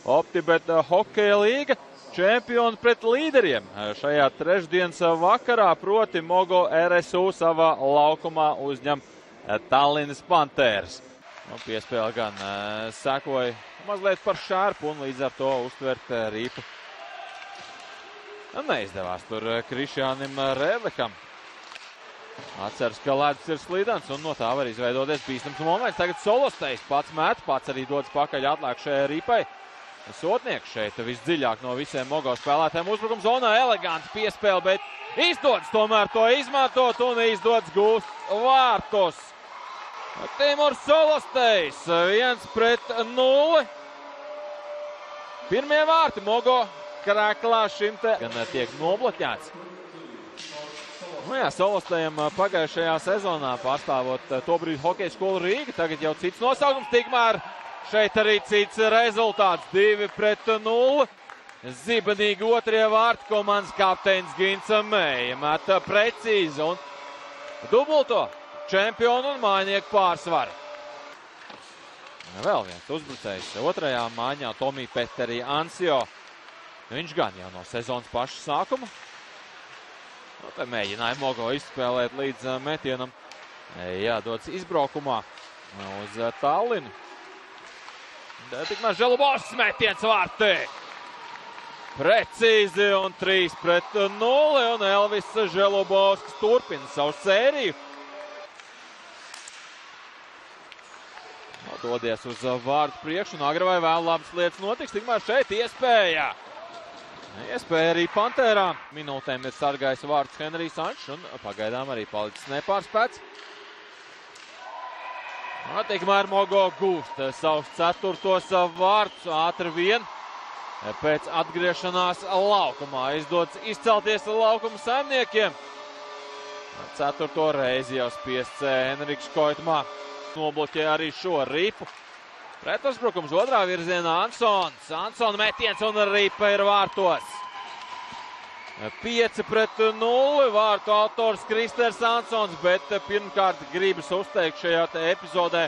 OptiBet hokeja līga čempioni pret līderiem šajā trešdienas vakarā, proti Mogo RSU savā laukumā uzņem Tallinas Panthers. Piespēle gan sekoja mazliet par šārpu un līdz ar to uztvert Rīpu. Neizdevās tur Krišjānim Rēvekam. Atceras, ka ledus ir slīdens un no tā var izveidoties bīstams moments. Tagad Solostejs pats met, pats arī dodas pakaļ atliekušajai Rīpai. Sotnieks šeit visdziļāk no visiem Mogo spēlētājiem uzbrukuma zonā. Eleganti piespēle, bet izdodas tomēr to izmantot un izdodas gūst vārtus. Timurs Solostejs 1-0. Pirmie vārti Mogo krēklā šim te gan tiek nobloķēts. Solostejam pagājušajā sezonā pārstāvot tobrīd hokeja skolu Rīga, tagad jau cits nosaukums, tikmēr šeit arī cits rezultāts 2-0. Zibenīgi otrie vārti, komandas kapteinis Gins Meija meta precīzi un dubulto čempionu un mājinieku pārsvaru. Vēl viens uzbrucējs otrajā mājiņā, Tomī Peteri Ansio. Viņš gan jau no sezonas paša sākuma. Te mēģināja Mogo izspēlēt līdz metienam. Jādodas izbraukumā uz Tallinu. Tikmēr Želubovskis metiens vārtī. Precīzi un 3-0 un Elvis Želubovskis turpina savu sēriju. Dodies uz vārdu priekšu un agri vai vēl labas lietas notiks. Tikmēr šeit iespēja arī Pantērā. Minūtēm ir sargājis vārds Henrijs Ančs un pagaidām arī palicis nepārspēts. Tikmēr Mogo gūst savus ceturtos vārtus ātri vien. Pēc atgriešanās laukumā izdodas izcelties laukuma saimniekiem. Ceturto reizi jau spiests Henriks Koitmā. Nobloķē arī šo Ripu. Pretuzbrukums otrā virzienā Ansons. Ansona metiens un Ripa ir vārtos. 5-0 vārtu autors Kristers Ansons, bet pirmkārt gribas uzteikt šajā epizodē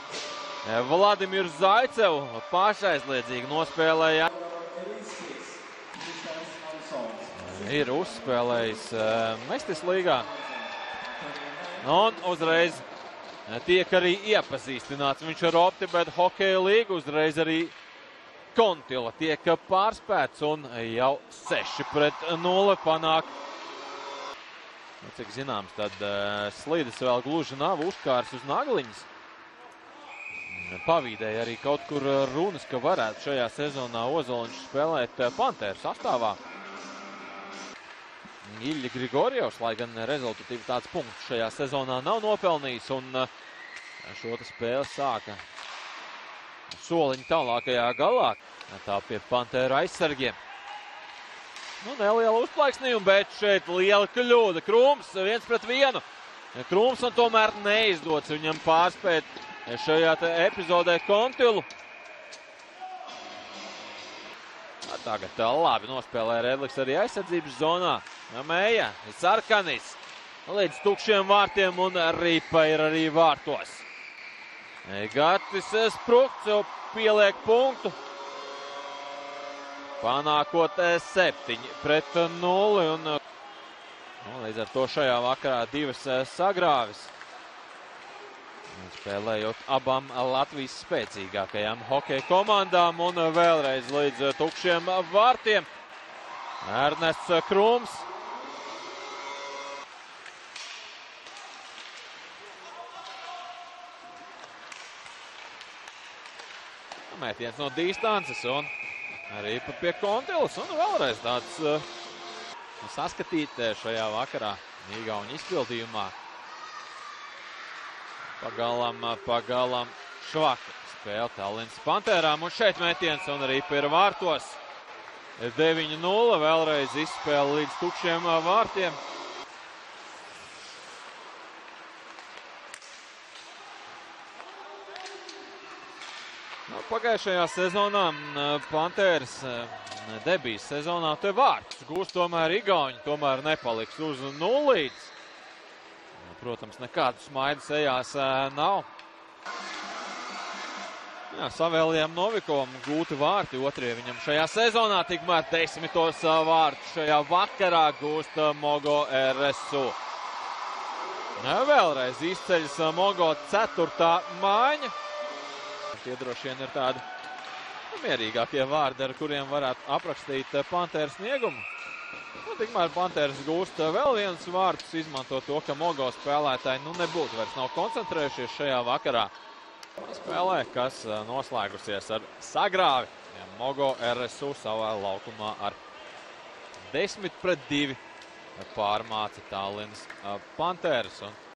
Vladimiru Zaicevu. Pašaizliedzīgi nospēlēja. Ir uzspēlējis Mestis līgā. Un uzreiz tiek arī iepazīstināts viņš ar OptiBet hokeja līgu, uzreiz arī Kontila tiek pārspēts un jau 6-0 panāk. Cik zināms, tad slīdes vēl gluži nav uzkārs uz nagliņas. Pavīdēja arī kaut kur runas, ka varētu šajā sezonā Ozoliņš spēlēt Panthēru sastāvā. Ilja Grigorjevs, lai gan rezultatīvitātes punktus šajā sezonā nav nopelnījis un šo spēli sāka soliņu tālākajā galā. Tā pie Panthēru aizsargiem. Neliela uzplaiksnījuma, bet šeit liela kļūda. Krūms 1-1. Krūms un tomēr neizdodas viņam pārspēt šajā epizodē Kontilu. Tagad labi nospēlē Redliks arī aizsardzības zonā. Meija, Sarkanis līdz tukšiem vārtiem un Ripa ir arī vārtos. Gatis Sprukts pieliek punktu. Panākot 7-0 un līdz ar to šajā vakarā divas sagrāvis. Spēlējot abām Latvijas spēcīgākajām hokeja komandām un vēlreiz līdz tukšiem vārtiem. Ernests Krūms. Mētiens no distances un arī pie Kontilas un vēlreiz tāds saskatīt šajā vakarā Igauņu izpildījumā. Pagalam švaka spēle Tallinas Panthērām un šeit mētiens un Ripa ir vārtos. 9-0 vēlreiz izspēle līdz tukšiem vārtiem. Pagājušajā sezonā Panthēras debijas sezonā te vārtus gūst tomēr Igauņi, tomēr nepaliks uz nulītes. Protams, nekādu smaidu sejās nav. Jā, Savēlijam Novikovam gūti vārti otrie viņam šajā sezonā, tikmēr 10. vārtu šajā vakarā gūst Mogo RSU. Vēlreiz izceļas Mogo 4. maiņa. Tie droši vien ir tādi mierīgākie vārdi, ar kuriem varētu aprakstīt Panteru sniegumu. Tikmēr Panteras gūst vēl viens vārds, izmanto to, ka Mogo spēlētāji nebūtu vairs nav koncentrējušies šajā vakarā. Spēlē, kas noslēgusies ar sagrāvi. Mogo RSU savā laukumā ar 10-2 pārmāca Tallinas Panteras.